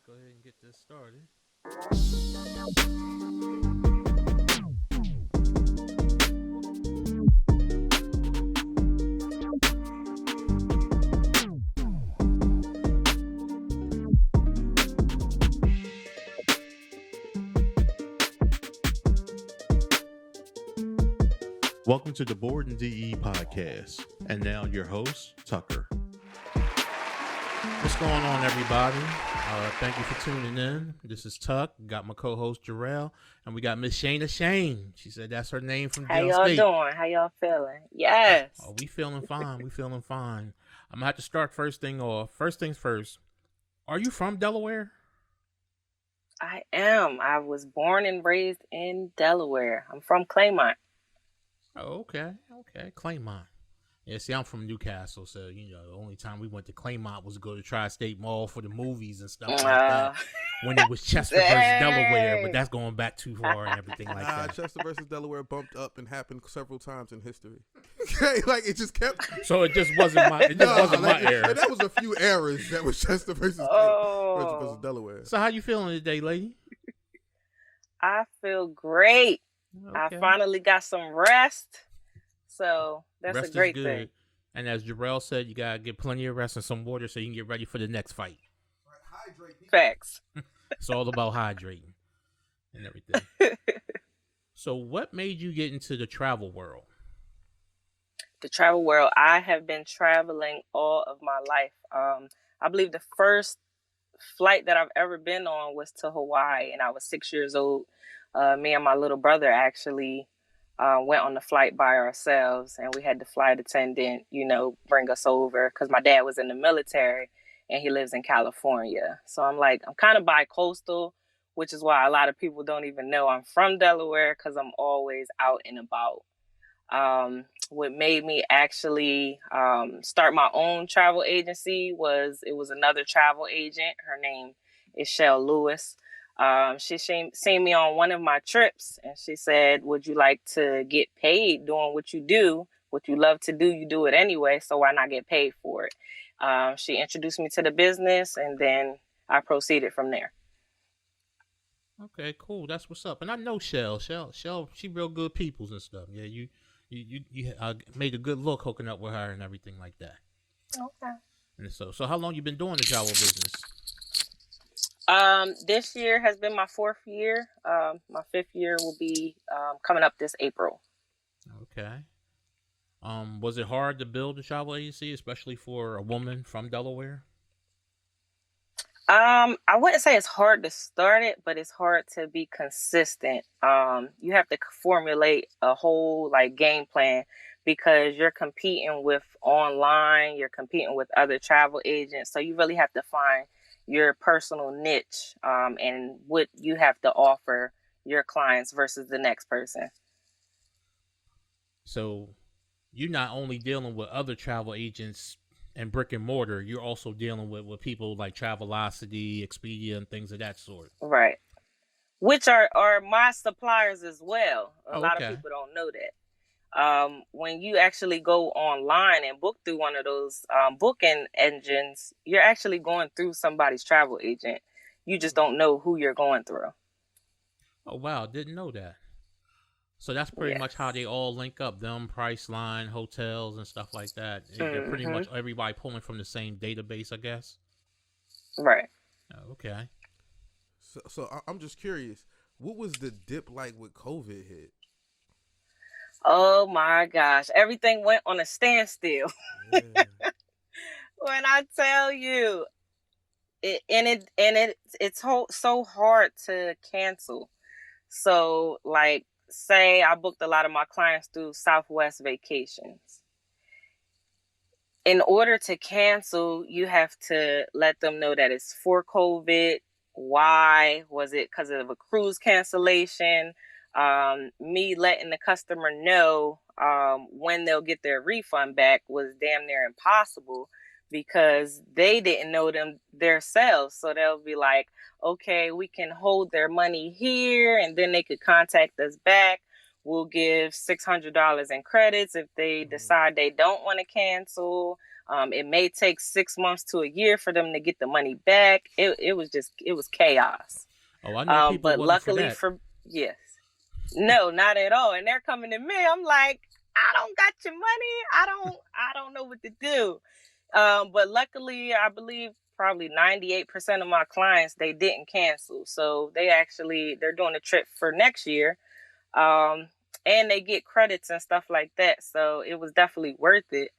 let's go ahead and get this started. Welcome to the BOREDinDE podcast. And now your host, Tucker. What's going on, everybody? Thank you for tuning in. This is Tuck. Got my co-host Jarrell, and we got Miss Shana Shayne. She said that's her name from How Dale y'all State. doing? How y'all feeling? Yes. Oh, we feeling fine. We feeling fine. I'm gonna have to start first thing off. First things first. Are you from Delaware? I am. I was born and raised in Delaware. I'm from Claymont. Oh, okay. Claymont. Yeah, see, I'm from Newcastle, so, the only time we went to Claymont was to go to Tri-State Mall for the movies and stuff like that. When it was Chester versus Delaware, but that's going back too far and everything like that. Chester versus Delaware bumped up and happened several times in history. Okay, like it just kept. So it just wasn't my. It just wasn't my era. That was a few eras that was Chester versus Delaware. So how you feeling today, lady? I feel great. Okay. I finally got some rest, so that's rest a great is good. thing. And as Jarrell said, you gotta get plenty of rest and some water so you can get ready for the next fight. Hydrate. Facts. It's all about hydrating and everything. So what made you get into the travel world? The travel world. I have been traveling all of my life. I believe the first flight that I've ever been on was to Hawaii, and I was 6 years old. Me and my little brother actually went on the flight by ourselves, and we had the flight attendant, bring us over because my dad was in the military and he lives in California. So I'm kind of bi-coastal, which is why a lot of people don't even know I'm from Delaware because I'm always out and about. What made me actually start my own travel agency was another travel agent. Her name is Shell Lewis. She seen me on one of my trips and she said, would you like to get paid doing what you do? What you love to do, you do it anyway, so why not get paid for it? She introduced me to the business and then I proceeded from there. Okay, cool. That's what's up. And I know Shell, she real good peoples and stuff. Yeah, you made a good look hooking up with her and everything like that. Okay. And so how long you been doing the travel business? This year has been my 4th year. My 5th year will be coming up this April. Okay. Was it hard to build a travel agency, especially for a woman from Delaware? I wouldn't say it's hard to start it, but it's hard to be consistent. You have to formulate a whole game plan because you're competing with online, you're competing with other travel agents. So you really have to find your personal niche and what you have to offer your clients versus the next person. So you're not only dealing with other travel agents and brick and mortar, you're also dealing with people like Travelocity, Expedia, and things of that sort. Right. Which are my suppliers as well. A lot of people don't know that. When you actually go online and book through one of those booking engines, you're actually going through somebody's travel agent. You just don't know who you're going through. Oh, wow. Didn't know that. So that's pretty much how they all link up, them, Priceline, hotels, and stuff like that. They're pretty much everybody pulling from the same database, I guess. Right. Oh, okay. So I'm just curious, what was the dip like with COVID hit? Oh my gosh. Everything went on a standstill. Yeah. When I tell you, it's so hard to cancel. So say I booked a lot of my clients through Southwest Vacations. In order to cancel, you have to let them know that it's for COVID. Why? Was it because of a cruise cancellation? Me letting the customer know when they'll get their refund back was damn near impossible because they didn't know them themselves. So they'll be like, okay, we can hold their money here and then they could contact us back. We'll give $600 in credits if they decide they don't want to cancel. It may take 6 months to a year for them to get the money back. It was chaos. Oh, I know people But wasn't luckily for that. yes. No, not at all. And they're coming to me. I'm like, I don't got your money. I don't know what to do. But luckily, I believe probably 98% of my clients, they didn't cancel. So they're doing a trip for next year. And they get credits and stuff like that. So it was definitely worth it.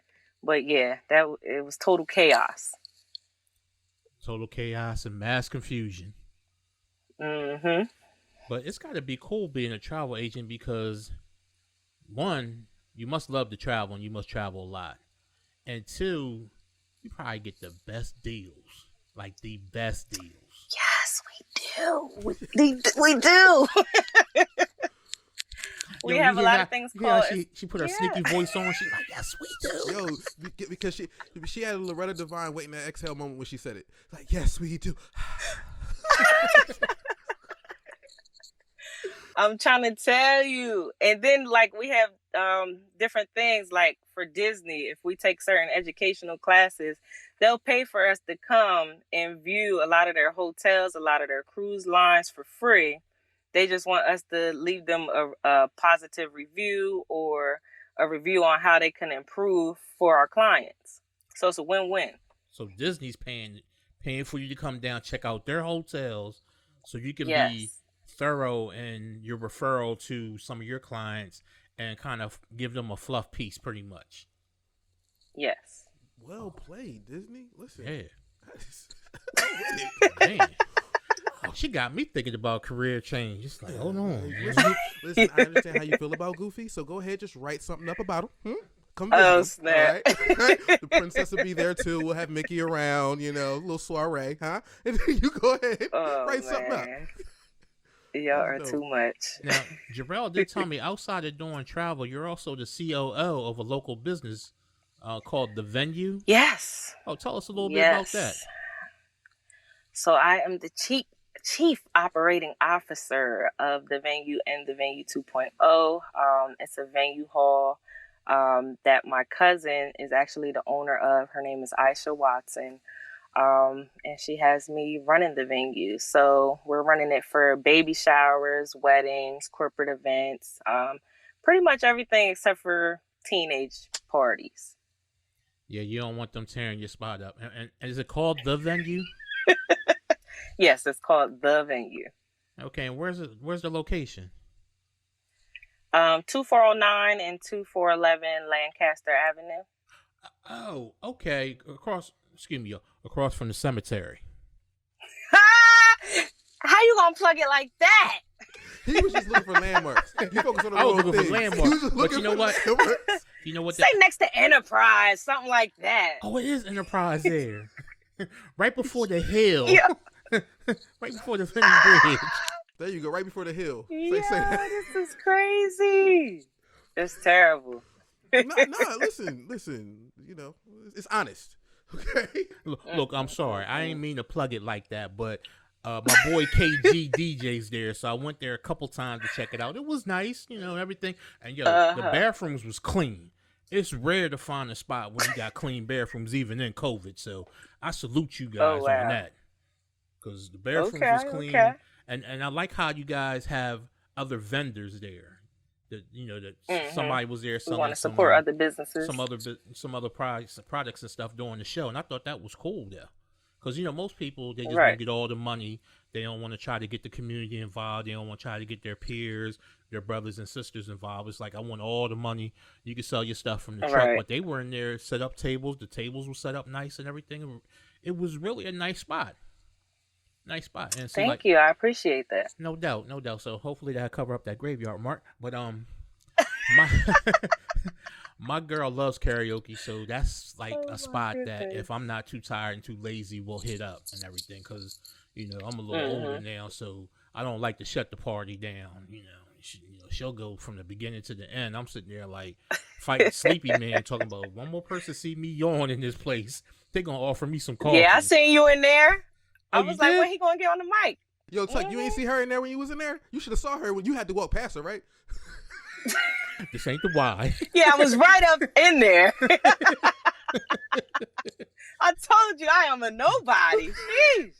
But yeah, it was total chaos. Total chaos and mass confusion. Mm-hmm. But it's got to be cool being a travel agent because, one, you must love to travel and you must travel a lot. And two, you probably get the best deals. Like the best deals. Yes, we do. We do. We have a lot of things called. She put her sneaky voice on. She's like, yes, we do. Yo, because she had a Loretta Devine waiting that exhale moment when she said it. Like, yes, we do. I'm trying to tell you. And then, like, we have different things. Like for Disney, if we take certain educational classes, they'll pay for us to come and view a lot of their hotels, a lot of their cruise lines for free. They just want us to leave them a positive review or a review on how they can improve for our clients. So it's a win-win. So Disney's paying for you to come down, check out their hotels, so you can be thorough in your referral to some of your clients and kind of give them a fluff piece, pretty much. Yes. Well played, Disney. Listen. Yeah. Man. She got me thinking about career change. It's like, hold on. Listen, I understand how you feel about Goofy, so go ahead, just write something up about him. Come visit him, snap. all right? The princess will be there too. We'll have Mickey around, a little soiree, huh? And then you go ahead, write something up. Y'all are too much. Now, Jarrell did tell me outside of doing travel, you're also the COO of a local business called The Venue. Yes. Oh, tell us a little bit about that. So I am the chief operating officer of The Venue and The Venue 2.0. It's a venue hall that my cousin is actually the owner of. Her name is Aisha Watson. And she has me running the venue. So we're running it for baby showers, weddings, corporate events, pretty much everything except for teenage parties. Yeah, you don't want them tearing your spot up. And is it called The Venue? Yes, it's called The Venue. Okay, and where's the location? 2409 and 2411 Lancaster Avenue. Oh, okay. Across from the cemetery. How you gonna plug it like that? He was just looking for landmarks. He focused on the I was wrong looking things. for landmarks. But you know what? You know what? Say next to Enterprise, something like that. Oh, it is Enterprise there. Right before the hill. Yeah. Right before the Fenny Bridge. There you go, right before the hill. Yeah, this is crazy. It's terrible. No, listen. It's honest. Okay. Look, I'm sorry. I ain't mean to plug it like that, but my boy KG DJ's there, so I went there a couple times to check it out. It was nice, everything. And the bathrooms was clean. It's rare to find a spot where you got clean bathrooms, even in COVID. So I salute you guys on that, because the bathrooms was clean. Okay. And I like how you guys have other vendors there. That somebody was there. We want to support other businesses, some other products and stuff during the show, and I thought that was cool there, because most people, they just want to get all the money. They don't want to try to get the community involved. They don't want to try to get their peers, their brothers and sisters involved. It's like, I want all the money. You can sell your stuff from the truck, but they were in there, set up tables. The tables were set up nice and everything. It was really a nice spot. And so, thank you. I appreciate that. No doubt. So hopefully that'll cover up that graveyard mark. But my girl loves karaoke, so that's like a spot that if I'm not too tired and too lazy, we'll hit up and everything. Because I'm a little older now, so I don't like to shut the party down. She'll go from the beginning to the end. I'm sitting there like fighting sleepy man, talking about one more person see me yawn in this place, they're gonna offer me some coffee. Yeah, I seen you in there. I was like, did? when he gonna get on the mic? Yo, Tuck, you ain't see her in there when you was in there? You should have saw her when you had to walk past her, right? This ain't the why. Yeah, I was right up in there. I told you I am a nobody. Jeez.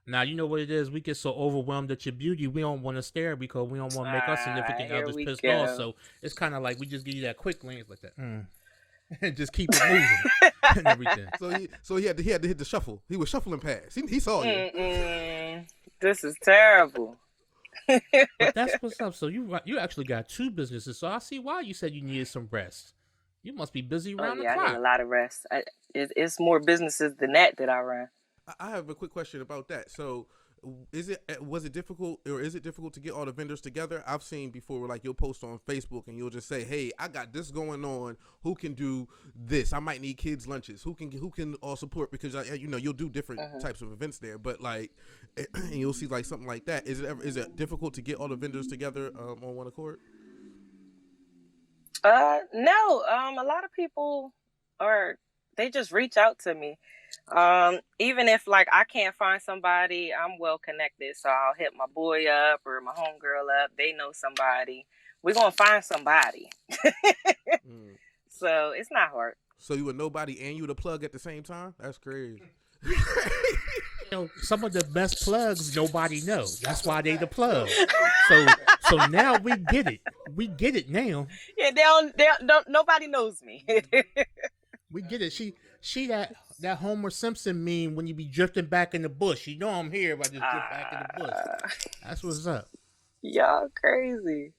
Now, you know what it is? We get so overwhelmed at your beauty, we don't want to stare because we don't want to make our significant Here others we pissed go. off. So it's kind of like we just give you that quick glance like that. And just keep it moving and everything. So he had to hit the shuffle. He was shuffling past. He saw you. This is terrible. But that's what's up. So you actually got 2 businesses. So I see why you said you needed some rest. You must be busy around the clock. I need a lot of rest. It's more businesses than that I run. I have a quick question about that. So, was it difficult, or is it difficult to get all the vendors together? I've seen before, where, like, you'll post on Facebook and you'll just say, "Hey, I got this going on. Who can do this? I might need kids' lunches. Who can all support?" Because you'll do different types of events there. But like, and you'll see like something like that. Is it difficult to get all the vendors together on one accord? No. A lot of people they just reach out to me. Even if like I can't find somebody, I'm well connected, so I'll hit my boy up or my homegirl up. They know somebody. We're gonna find somebody. So it's not hard. So you a nobody and you the plug at the same time? That's crazy. Some of the best plugs nobody knows. That's why they the plug. So now we get it. We get it now. Yeah, they don't nobody knows me. We get it. She that Homer Simpson meme when you be drifting back in the bush. You know I'm here, but I just drift back in the bush. That's what's up. Y'all crazy.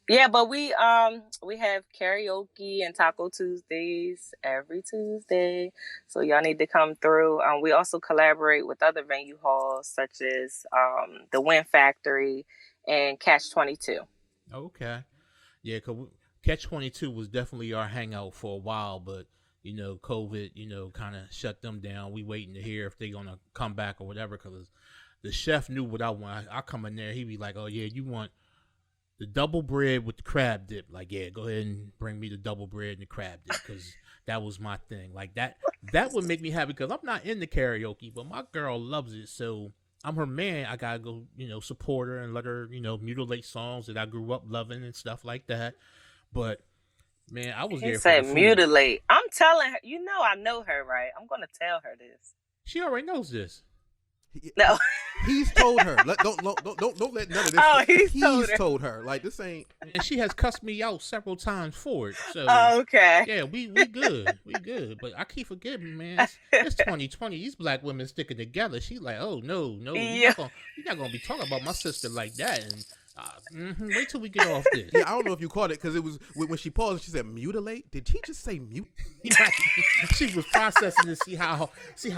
Yeah, but we have karaoke and Taco Tuesdays every Tuesday, so y'all need to come through. We also collaborate with other venue halls such as the Win Factory and Catch 22. Okay, yeah, cause Catch 22 was definitely our hangout for a while, but COVID, kind of shut them down. We waiting to hear if they're gonna come back or whatever, because the chef knew what I want. I come in there, he be like, "Oh yeah, you want the double bread with the crab dip?" Like, yeah, go ahead and bring me the double bread and the crab dip, because that was my thing. Like that would make me happy, because I'm not into karaoke, but my girl loves it. So I'm her man. I gotta go, support her and let her, mutilate songs that I grew up loving and stuff like that. But man, I was there for the food. Mutilate. I'm telling her. I know her, right? I'm gonna tell her this. She already knows this. No, he's told her. Don't let none of this. Oh, he's told her. Like, this ain't. And she has cussed me out several times for it. So okay. Yeah, we good. We good. But I keep forgetting, man. It's 2020. These black women sticking together. She's like, oh no, you're not gonna be talking about my sister like that. And wait till we get off this. Yeah, I don't know if you caught it, because it was when she paused. She said, "Mutilate." Did he just say mute? She was processing to see how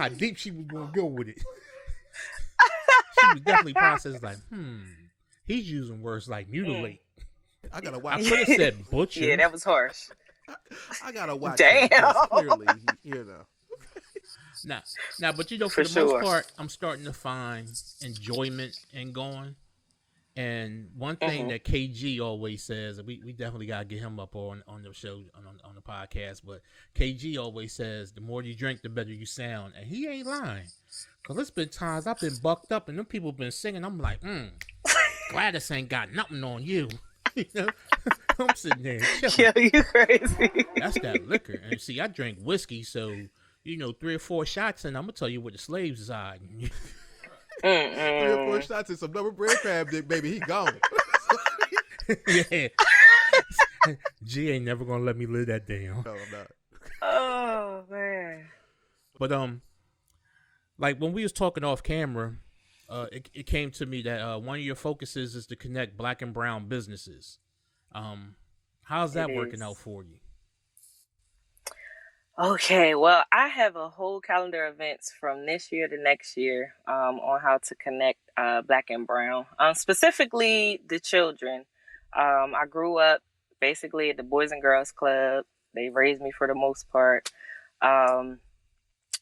deep she was gonna go with it. She was definitely processing like, he's using words like mutilate. I gotta watch. I could have said butcher. Yeah, that was harsh. I gotta watch. Damn. Clearly, Now, but for the most part, I'm starting to find enjoyment in going. And one thing that KG always says, we definitely gotta get him up on the show on the podcast. But KG always says, the more you drink, the better you sound, and he ain't lying. Cause there's been times I've been bucked up and them people been singing. I'm like, Gladys ain't got nothing on you. I'm sitting there chilling. Yo, you crazy. That's that liquor. And see, I drink whiskey, so 3 or 4 shots, and I'm gonna tell you where the slaves reside. 3 or 4 shots and some double bread crab dip, baby. He gone. Yeah. G ain't never gonna let me live that down. No, I'm not. Oh man. But like when we was talking off camera, it came to me that one of your focuses is to connect Black and brown businesses. How's that working out for you? Okay, well, I have a whole calendar of events from this year to next year on how to connect Black and brown, specifically the children. I grew up basically at the Boys and Girls Club. They raised me for the most part.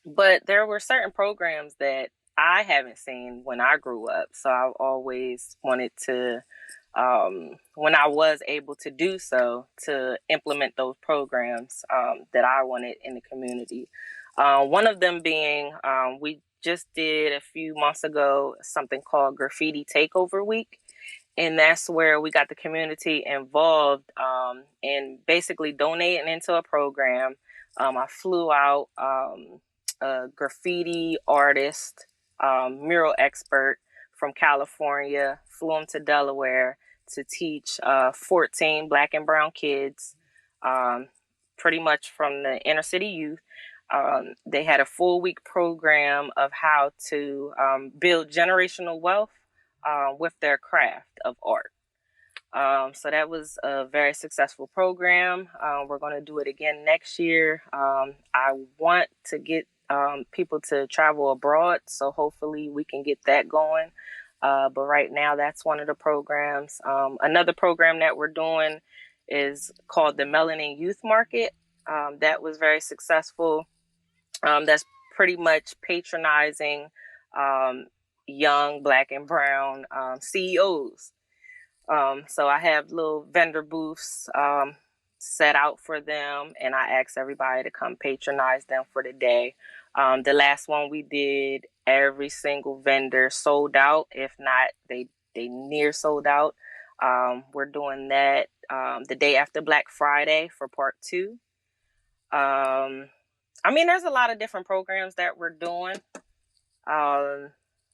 But there were certain programs that I haven't seen when I grew up. So I've always wanted to, when I was able to do so, to implement those programs that I wanted in the community. One of them being, we just did a few months ago something called Graffiti Takeover Week. And that's where we got the community involved in basically donating into a program. I flew out a graffiti artist, mural expert from California, flew him to Delaware to teach 14 Black and brown kids, pretty much from the inner city youth. They had a full week program of how to build generational wealth with their craft of art. So that was a very successful program. We're going to do it again next year. I want to get people to travel abroad, so hopefully we can get that going. But right now, that's one of the programs. Another program that we're doing is called the Melanin Youth Market. That was very successful. That's pretty much patronizing young Black and brown CEOs. So I have little vendor booths set out for them, and I ask everybody to come patronize them for the day. The last one we did, every single vendor sold out. If not, they near sold out. We're doing that the day after Black Friday for part 2. I mean, there's a lot of different programs that we're doing.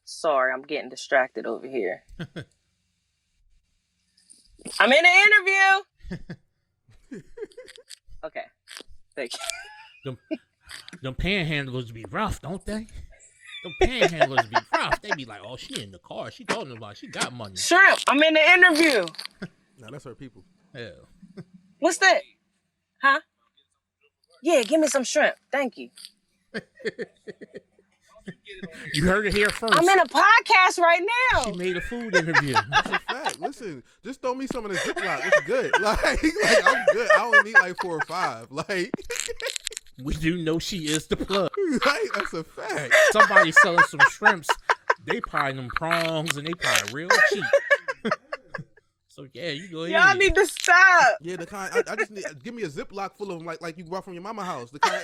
Sorry, I'm getting distracted over here. I'm in an interview. Okay, thank you. Them panhandlers be rough, don't they? Them panhandlers be rough. They be like, oh, she in the car. She talking about she got money. Shrimp, I'm in the interview. No, that's her people. Hell. What's that? Huh? Yeah, give me some shrimp. Thank you. You heard it here first. I'm in a podcast right now. She made a food interview. That's a fact. Listen, just throw me some of the Ziploc. It's good. Like I'm good. I only need like 4 or 5. Like we do know she is the plug. Like, that's a fact. Somebody selling some shrimps. They probably them prongs and they probably real cheap. So yeah, you go ahead. Y'all need to stop. Yeah, the kind I just need. Give me a Ziploc full of them, like you brought from your mama house. The kind,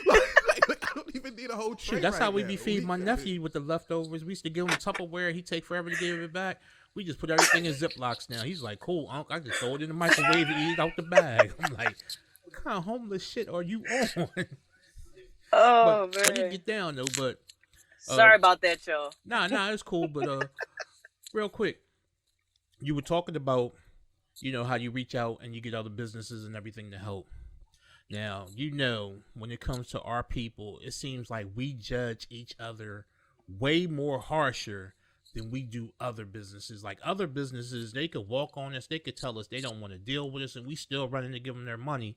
like I don't even need a whole tray. Shoot, that's right how we now. be feeding my nephew with the leftovers. We used to give him Tupperware. He take forever to give it back. We just put everything in Ziplocs now. He's like, cool, Unc, I just throw it in the microwave and eat it out the bag. I'm like, what kind of homeless shit are you on? Oh, but, man. I didn't get down though, but sorry about that, y'all. Nah, it's cool. But real quick, you were talking about, how you reach out and you get other businesses and everything to help. Now, when it comes to our people, it seems like we judge each other way more harsher than we do other businesses. Like other businesses, they could walk on us, they could tell us they don't want to deal with us, and we still running to give them their money.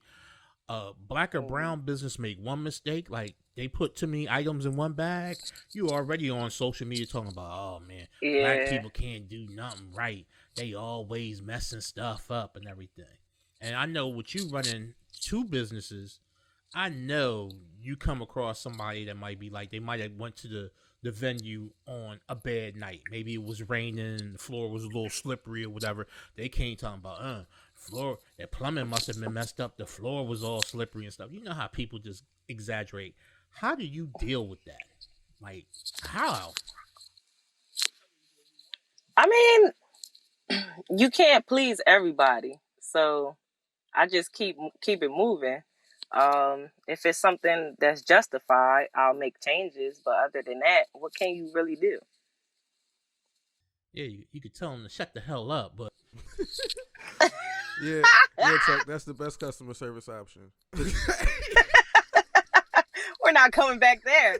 Black or brown business make one mistake, like they put too many items in one bag, you already on social media talking about, oh man, Black people can't do nothing right. They always messing stuff up and everything. And I know with you running 2 businesses, I know you come across somebody that might be like, they might have went to the venue on a bad night. Maybe it was raining, the floor was a little slippery or whatever. They came talking about, floor, that plumbing must have been messed up. The floor was all slippery and stuff. You know how people just exaggerate. How do you deal with that? Like, how? I mean, you can't please everybody. So I just keep it moving. If it's something that's justified, I'll make changes. But other than that, what can you really do? Yeah, you could tell them to shut the hell up, but yeah, Chuck, that's the best customer service option. We're not coming back there.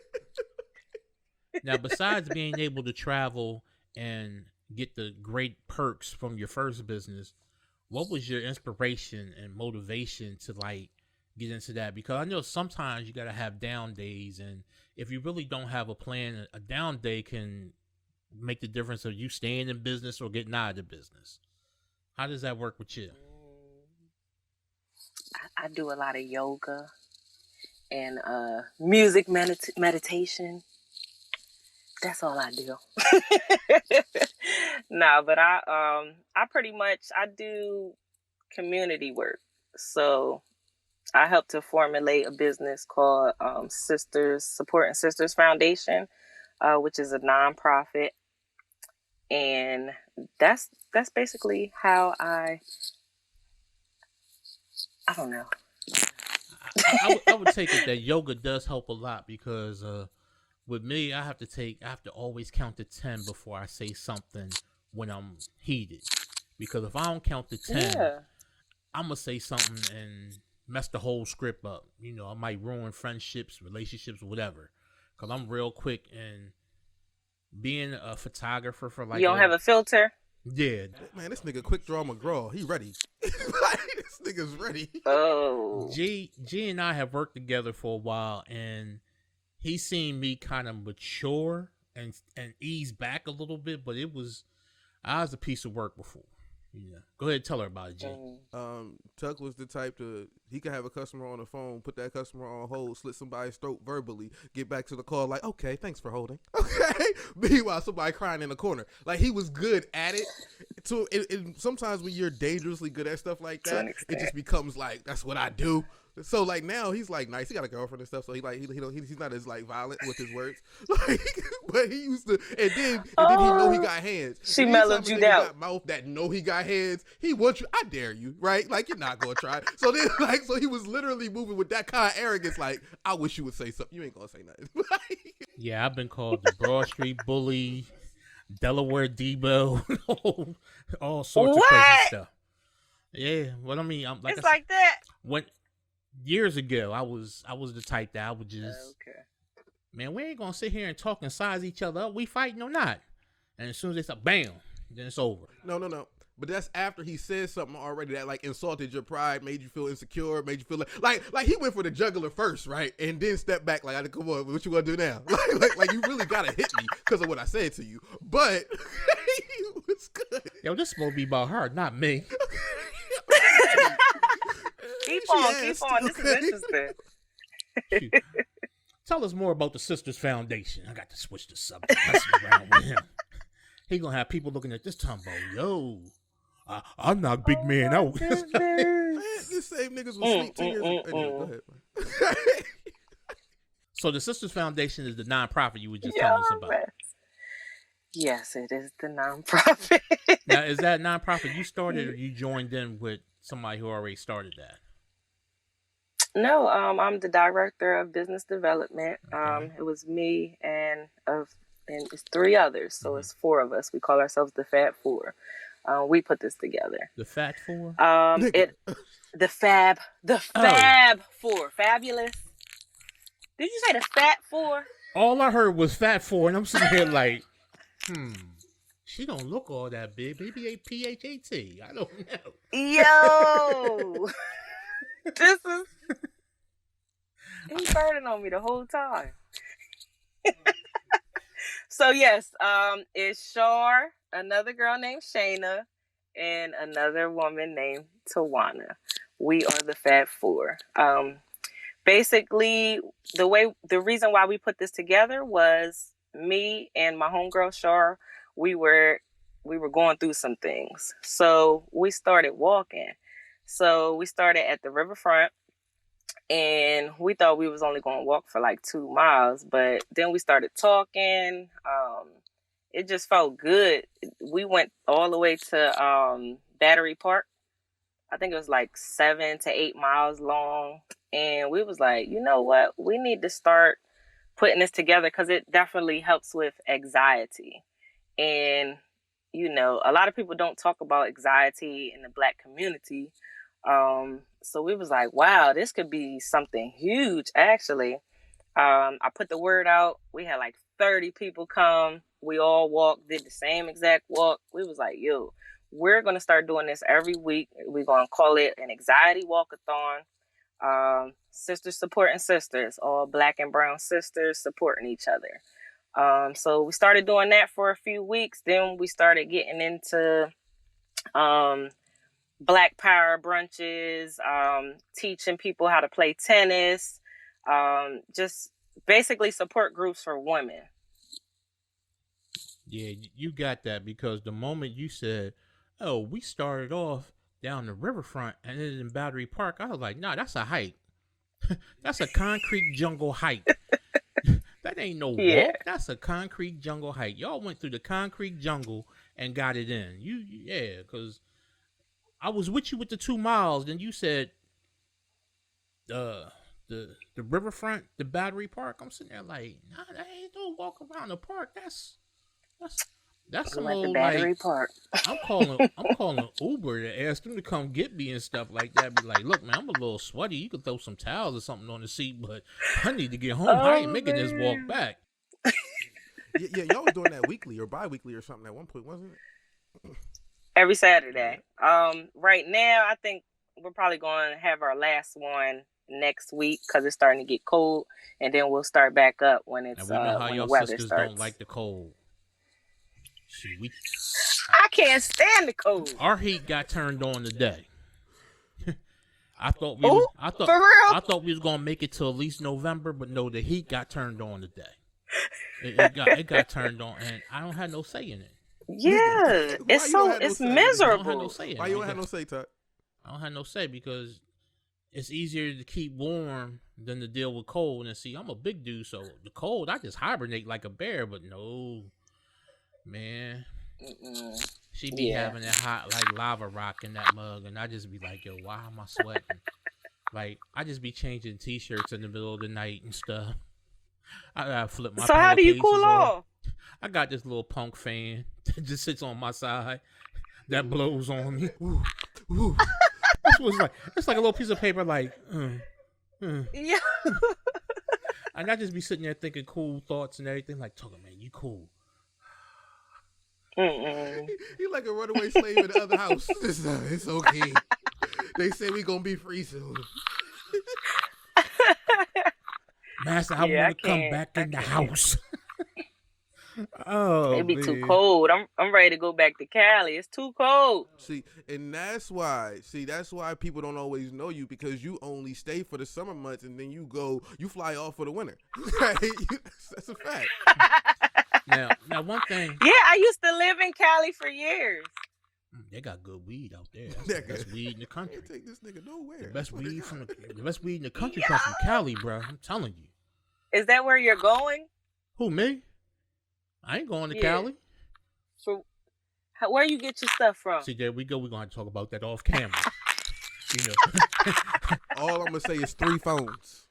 Now, besides being able to travel and get the great perks from your first business, what was your inspiration and motivation to like get into that? Because I know sometimes you got to have down days, and if you really don't have a plan, a down day can make the difference of you staying in business or getting out of the business. How does that work with you? I do a lot of yoga and music meditation. That's all I do. No, but I pretty much, I do community work. So I helped to formulate a business called Sisters Supporting Sisters Foundation, which is a nonprofit. and that's basically how I don't know. I would take it that yoga does help a lot because with me, I have to always count to 10 before I say something when I'm heated. Because if I don't count to 10, Yeah. I'm going to say something and mess the whole script up. You know, I might ruin friendships, relationships, whatever. Because I'm real quick, and being a photographer for like... You don't have a filter? Yeah. Man, this nigga Quick Draw McGraw, he ready. Like, this nigga's ready. Oh. G and I have worked together for a while, and he's seen me kind of mature and ease back a little bit, but I was a piece of work before. Yeah. Go ahead and tell her about it, G. Tuck was the type he could have a customer on the phone, put that customer on hold, slit somebody's throat verbally, get back to the call like, okay, thanks for holding. Okay. Meanwhile, somebody crying in the corner. Like, he was good at it. So sometimes when you're dangerously good at stuff like that, it just becomes like, that's what I do. So like now he's like nice. He got a girlfriend and stuff. So he's not as like violent with his words. Like, but he used to, and then he know he got hands. She mellowed you down. Got mouth that know he got hands. He wants you. I dare you, right? Like, you're not gonna try. So then, like, so he was literally moving with that kind of arrogance. Like, I wish you would say something. You ain't gonna say nothing. Yeah, I've been called the Broad Street Bully, Delaware Debo, all sorts of crazy stuff. Yeah, well, I mean, I'm like, it's like that. When years ago, I was the type that I would just, okay, man, we ain't gonna sit here and talk and size each other up. We fighting or not? And as soon as they start, bam, then it's over. No. But that's after he said something already that like insulted your pride, made you feel insecure, made you feel like he went for the jugular first, right? And then stepped back like, come on, what you gonna do now? like you really gotta hit me because of what I said to you. But it was good. Yo, this supposed to be about her, not me. Keep on. This is interesting. Shoot. Tell us more about the Sisters Foundation. I got to switch the subject. Messing around with him. He gonna have people looking at this tumbo. Yo, I knock big man out. Man, this same niggas was sleep 10 years ago. Go ahead, man. So the Sisters Foundation is the nonprofit you were just telling us about. Yes, it is the nonprofit. Now, is that nonprofit you started, or you joined in with somebody who already started that? No, I'm the director of business development. Okay. It was me and it's 3 others, so it's 4 of us. We call ourselves the Fab Four. We put this together. The Fat Four? The Fab Four. Fabulous. Did you say the Fat Four? All I heard was Fat Four, and I'm sitting here like, she don't look all that big. Maybe a PHAT. I don't know. Yo, this is he's burning on me the whole time. So yes, it's Shar, another girl named Shayna, and another woman named Tawana. We are the Fab Four. Basically, the reason why we put this together was me and my homegirl Shar. We were going through some things, so we started walking. So we started at the riverfront, and we thought we was only going to walk for like 2 miles, but then we started talking. It just felt good. We went all the way to Battery Park. I think it was like 7 to 8 miles long. And we was like, you know what? We need to start putting this together because it definitely helps with anxiety. And, you know, a lot of people don't talk about anxiety in the Black community. So we was like, wow, this could be something huge, actually. I put the word out. We had like 30 people come. We all walked, did the same exact walk. We was like, yo, we're going to start doing this every week. We're going to call it an anxiety walkathon. Sisters supporting sisters, all Black and brown sisters supporting each other. So we started doing that for a few weeks. Then we started getting into Black Power brunches, teaching people how to play tennis, just basically support groups for women. Yeah, you got that, because the moment you said, oh, we started off down the riverfront and then in Battery Park, I was like, nah, that's a hike. That's a concrete jungle hike. That That ain't no Yeah. walk. That's a concrete jungle hike. Y'all went through the concrete jungle and got it in. Yeah, because I was with you with the 2 miles. Then you said the riverfront, the Battery Park. I'm sitting there like, nah, that ain't no walk around the park. That's some Like the old Battery like Park. I'm calling Uber to ask them to come get me and stuff like that. Be like, look, man, I'm a little sweaty. You could throw some towels or something on the seat, but I need to get home. I ain't making this walk back. Yeah, y'all was doing that weekly or bi-weekly or something at one point, wasn't it? Every Saturday. Right now, I think we're probably going to have our last one next week because it's starting to get cold, and then we'll start back up when it's And we know how when the y'all weather sisters starts. don't like the cold. See, I can't stand the cold. Our heat got turned on today. I thought for real? I thought we was gonna make it till at least November, but no, the heat got turned on today. It got turned on, and I don't have no say in it. Yeah, it's miserable. I don't have no say in it. Why you don't have no say, Tuck? I don't have no say because it's easier to keep warm than to deal with cold. And see, I'm a big dude, so the cold, I just hibernate like a bear. But no, man, she be having that hot like lava rock in that mug, and I just be like, yo, why am I sweating? Like, I just be changing t-shirts in the middle of the night and stuff. I gotta flip my. So how do you cool off? I got this little punk fan that just sits on my side that blows on me. Ooh, ooh. That's what it's like. It's like a little piece of paper, like. Yeah. And I just be sitting there thinking cool thoughts and everything. Like, Tucker, man, you cool. He like a runaway slave in the other house. It's okay. They say we gonna be free soon. Master, I want to come back in the house. Oh, it be man. too cold. I'm ready to go back to Cali. It's too cold. See, and that's why people don't always know you, because you only stay for the summer months and then you fly off for the winter. That's a fact. Now one thing. Yeah, I used to live in Cali for years. They got good weed out there. That's the best weed in the country. Can't take this nigga nowhere. The best weed in the country comes from Cali, bro. I'm telling you. Is that where you're going? Who, me? I ain't going to Cali. So, where you get your stuff from? See, there we go. We're going to talk about that off camera. You know. All I'm going to say is 3 phones.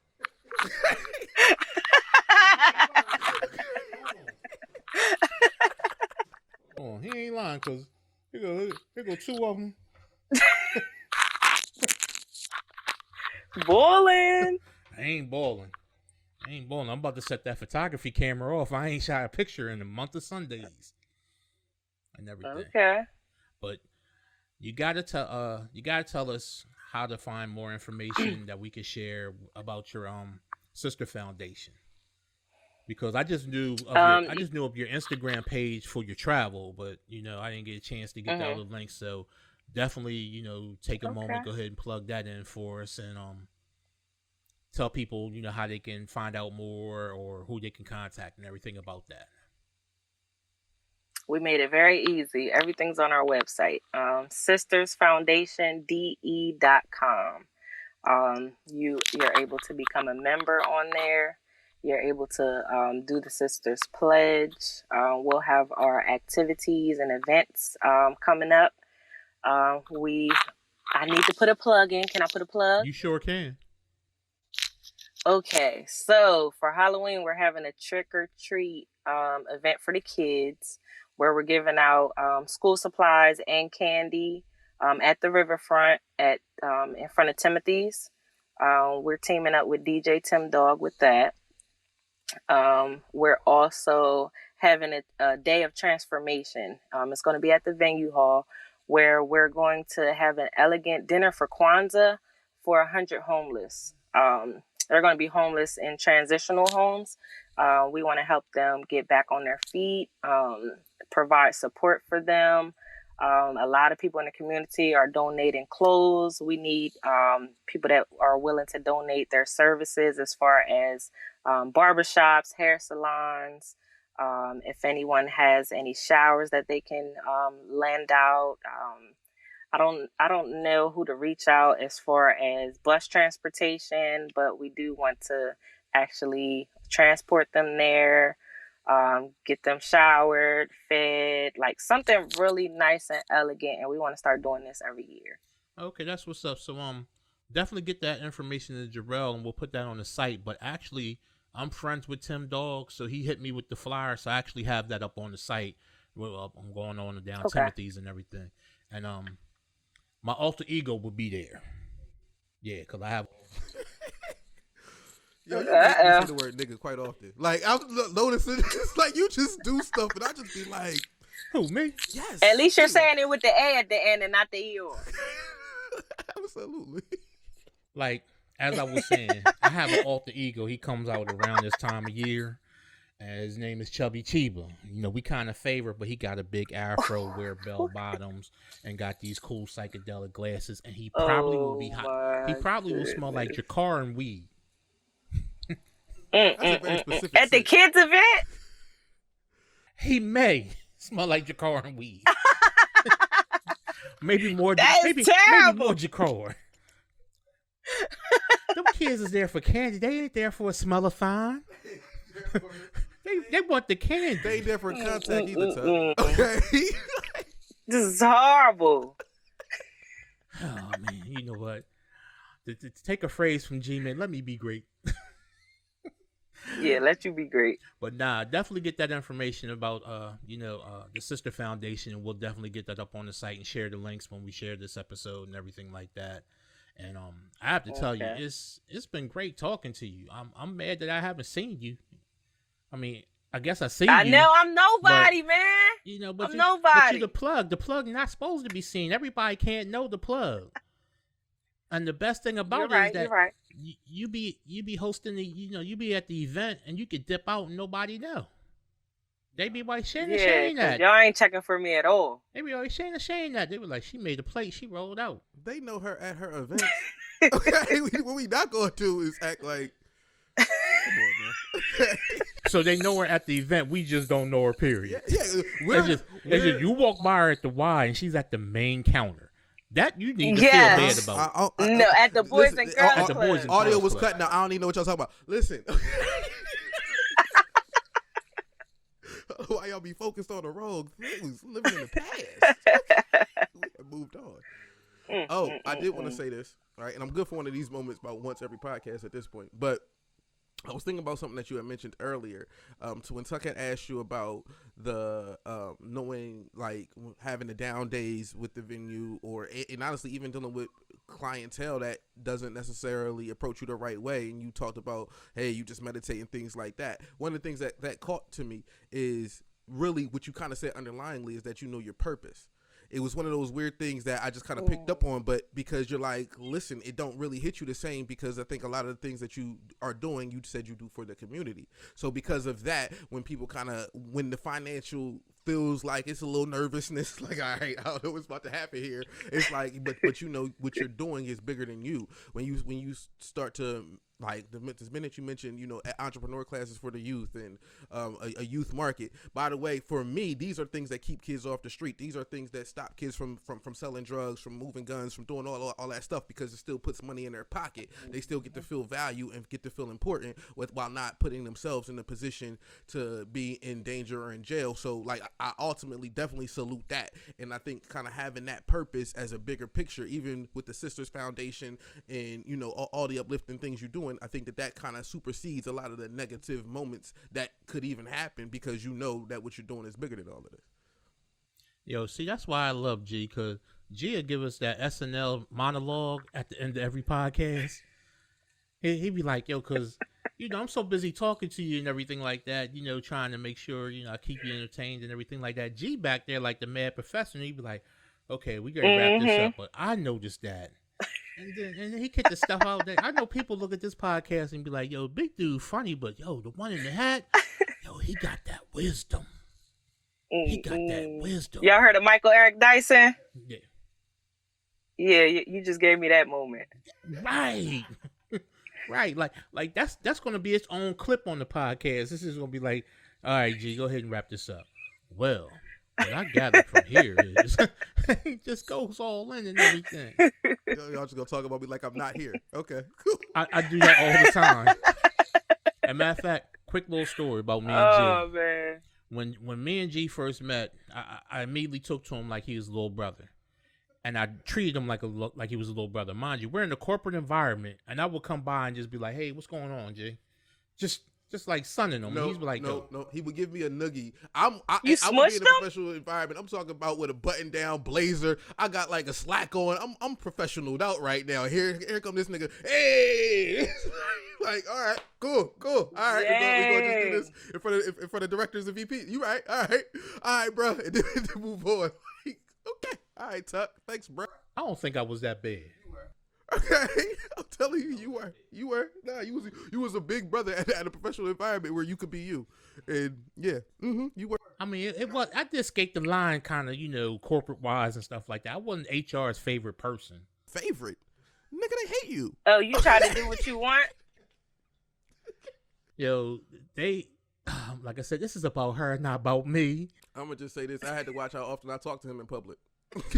Oh, he ain't lying, because here go 2 of them. Boiling. I ain't balling. I'm about to set that photography camera off. I ain't shot a picture in a month of Sundays and everything. Okay. But you gotta tell us how to find more information that we can share about your sister foundation. Because I just knew of your Instagram page for your travel, but I didn't get a chance to get the other links. So definitely, take a moment, go ahead and plug that in for us, and tell people, how they can find out more or who they can contact and everything about that. We made it very easy. Everything's on our website, sistersfoundationd.com. You're able to become a member on there. You're able to do the Sisters Pledge. We'll have our activities and events coming up. I need to put a plug in. Can I put a plug? You sure can. Okay, so for Halloween, we're having a trick-or-treat event for the kids where we're giving out school supplies and candy at the riverfront in front of Timothy's. We're teaming up with DJ Tim Dog with that. We're also having a day of transformation. It's going to be at the venue hall, where we're going to have an elegant dinner for Kwanzaa for 100 homeless. They're going to be homeless in transitional homes. We want to help them get back on their feet, provide support for them. A lot of people in the community are donating clothes. We need people that are willing to donate their services as far as barbershops, hair salons. If anyone has any showers that they can lend out. I don't know who to reach out as far as bus transportation, but we do want to actually transport them there, get them showered, fed, like something really nice and elegant. And we want to start doing this every year. Okay, that's what's up. So definitely get that information to Jarrell, and we'll put that on the site. But actually, I'm friends with Tim Dog, so he hit me with the flyer. So I actually have that up on the site. Well, I'm going on and down Timothy's and everything, and my alter ego will be there. Yeah, cause I have. Yo, you say the word nigga quite often. Like I'm noticing, it's like you just do stuff, and I just be like, "Who, me?" Yes. At least you're saying it with the A at the end and not the E-R. Absolutely. Like as I was saying, I have an alter ego. He comes out around this time of year, and his name is Chubby Chiba. You know, we kind of favor, but he got a big afro, wear bell bottoms, and got these cool psychedelic glasses. And he probably will be hot. He probably will smell like Jakar and weed. That's a very specific at the kids' event? He may smell like Jakar and weed. maybe more. Maybe more Jakar. Them kids is there for candy. They ain't there for a smell of fine. they want the candy. They ain't there for contact either. Okay. This is horrible. Oh man, you know what? To take a phrase from G-Man, let me be great. Yeah, let you be great. But nah, definitely get that information about the Sister Foundation, and we'll definitely get that up on the site and share the links when we share this episode and everything like that. And I have to tell you, it's been great talking to you. I'm mad that I haven't seen you. I mean, I guess I see you. I know I'm nobody, man. You know, but I'm nobody. But you're the plug. The plug not supposed to be seen. Everybody can't know the plug. And the best thing about it is that you be hosting the, you be at the event and you could dip out and nobody know. They be like, Shana Shayne that. Y'all ain't checking for me at all. They be like, Shana Shayne that. They were like, she made a plate, she rolled out. They know her at her events. Okay, what we not going to do is act like, come on, man. So they know her at the event. We just don't know her, period. Yeah, it's just you walk by her at the Y and she's at the main counter. That you need to feel bad about. No, at the Boys and Girls at the Boys and audio Girls was Club. cutting out. I don't even know what y'all talking about. Listen. Why y'all be focused on the wrong things? Living in the past. We have moved on. I did want to say this, right? And I'm good for one of these moments about once every podcast at this point. But I was thinking about something that you had mentioned earlier. So when Tuck had asked you about the knowing, like, having the down days with the venue, and honestly even dealing with clientele that doesn't necessarily approach you the right way, and you talked about, hey, you just meditate and things like that. One of the things that caught to me is really what you kind of said underlyingly is that you know your purpose. It was one of those weird things that I just kind of picked up on, but because you're like, listen, it don't really hit you the same, because I think a lot of the things that you are doing, you said you do for the community. So because of that, when people when the financial feels like it's a little nervousness, like, all right, I don't know what's about to happen here. It's like, but you know what you're doing is bigger than you. When you start to, like, this minute you mentioned, entrepreneur classes for the youth and a youth market. By the way, for me, these are things that keep kids off the street. These are things that stop kids from selling drugs, from moving guns, from doing all that stuff, because it still puts money in their pocket. They still get to feel value and get to feel important while not putting themselves in a position to be in danger or in jail. So, like, I ultimately definitely salute that. And I think kind of having that purpose as a bigger picture, even with the Sisters Foundation and, all the uplifting things you're doing, I think that kind of supersedes a lot of the negative moments that could even happen, because you know that what you're doing is bigger than all of this. Yo, see, that's why I love G, because G will give us that SNL monologue at the end of every podcast. He'd be like, yo, because, I'm so busy talking to you and everything like that, trying to make sure, I keep you entertained and everything like that. G back there like the mad professor, and he'd be like, okay, we got to wrap this up, but I noticed that. And then he get the stuff out there. I know people look at this podcast and be like, yo, big dude funny, but yo, the one in the hat, yo, he got that wisdom. He got that wisdom. Y'all heard of Michael Eric Dyson? Yeah. Yeah, you just gave me that moment. Right. Right. Like that's going to be its own clip on the podcast. This is going to be like, all right, G, go ahead and wrap this up. Well, what I gathered from here is it just goes all in and everything. Y'all just gonna talk about me like I'm not here. Okay. I do that all the time. As a matter of fact, quick little story about me and Oh G. man. When me and G first met, I immediately took to him like he was a little brother, and I treated him like he was a little brother. Mind you, we're in a corporate environment, and I would come by and just be like, "Hey, what's going on, G?" Just like sunning him. He's like, no. He would give me a noogie. You I would be smushed in a him? professional environment. I'm talking about with a button down blazer. I got like a slack on. I'm professionaled out right now. Here come this nigga. Hey, like, all right, cool. All right, we're gonna just do this in front of directors and VP. You right? All right, bro. And then move on. Like, okay, all right, Tuck. Thanks, bro. I don't think I was that bad. Okay, I'm telling you, you were. Nah, you was a big brother at a professional environment where you could be you, and yeah, you were. I mean, it was. I did skate the line, kind of, corporate wise and stuff like that. I wasn't HR's favorite person. Favorite, nigga, they hate you. Oh, you try to do what you want? Yo, like I said, this is about her, not about me. I'm gonna just say this: I had to watch how often I talk to him in public. Catch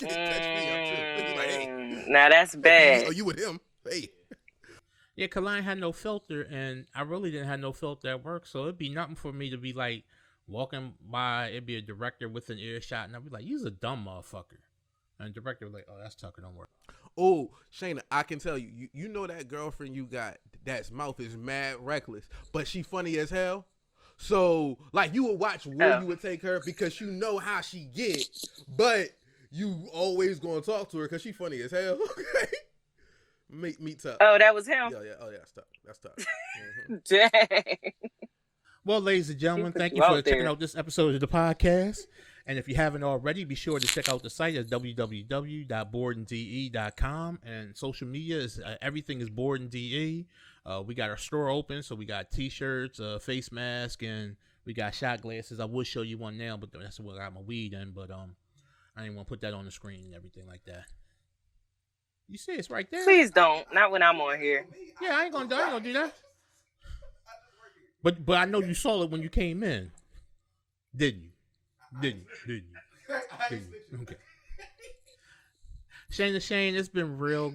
me up too. Like, hey. Now that's bad. Oh, you with him? Hey. Yeah, cause I ain't had no filter, and I really didn't have no filter at work, so it'd be nothing for me to be like walking by. It'd be a director with an earshot, and I'd be like, "You's a dumb motherfucker," and the director would be like, "Oh, that's Tucker, don't worry." Oh, Shayna, I can tell you, you know that girlfriend you got that's mouth is mad reckless, but she funny as hell. So, like, you would watch where you would take her because you know how she get, but you always gonna talk to her because she funny as hell. Okay, meet Tuck. Oh, that was him. Yeah. Oh yeah, that's Tuck. Mm-hmm. Dang. Well, ladies and gentlemen, thank you for checking out this episode of the podcast. And if you haven't already, be sure to check out the site at www.BOREDinDE.com. And social media is everything is BOREDinDE. We got our store open, so we got t-shirts, face mask, and we got shot glasses. I would show you one now, but that's what I got my weed in. But I didn't want to put that on the screen and everything like that. You see, it's right there. Please don't. Not when I'm on here. Yeah, I ain't gonna do that. But I know you saw it when you came in, didn't you? Didn't you? Okay. Shana Shayne, it's been real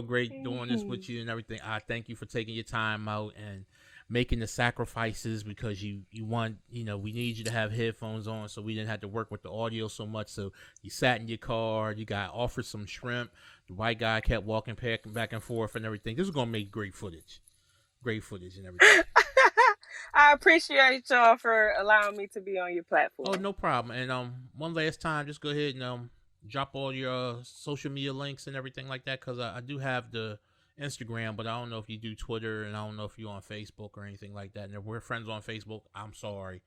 great doing this with you and everything. I thank you for taking your time out and making the sacrifices because you want, we need you to have headphones on so we didn't have to work with the audio so much. So you sat in your car, you got offered some shrimp. The white guy kept walking back and forth and everything. This is going to make great footage and everything. I appreciate y'all for allowing me to be on your platform. Oh, no problem. And one last time, just go ahead and drop all your social media links and everything like that, because I do have the Instagram, but I don't know if you do Twitter, and I don't know if you're on Facebook or anything like that. And if we're friends on Facebook, I'm sorry.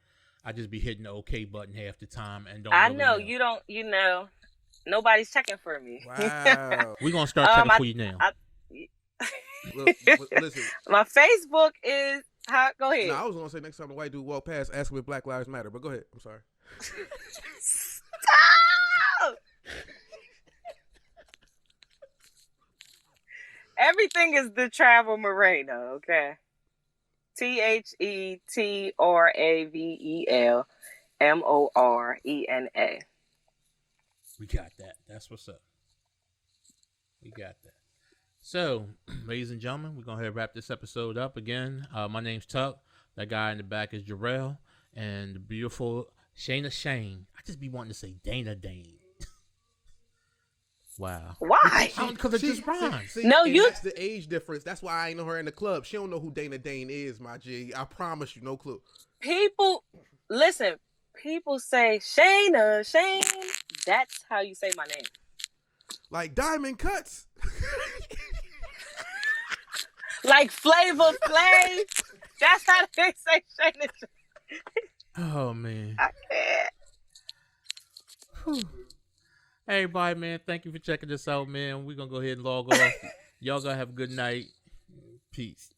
I just be hitting the OK button half the time and don't. I know you don't. Nobody's checking for me. Wow. We're gonna start checking for you now. Look, listen. My Facebook is. Go ahead. No, I was gonna say next time the white dude walk past, ask him if Black Lives Matter. But go ahead. I'm sorry. Stop! Everything is the Travelmorena, okay? TheTravelmorena. We got that. That's what's up. We got that. So, ladies and gentlemen, we're going to wrap this episode up again. My name's Tuck. That guy in the back is Jarrell. And the beautiful Shana Shayne. I just be wanting to say Dana Dane. Wow. Why? Because it just rhymes. That's the age difference. That's why I ain't know her in the club. She don't know who Dana Dane is, my G. I promise you, no clue. People say Shana Shayne. That's how you say my name. Like Diamond Cuts. Like Flavor Flav. That's how they say Shana Shayne. Oh, man. I can't. Whew. Hey, everybody, man. Thank you for checking this out, man. We're going to go ahead and log off. Y'all going to have a good night. Peace.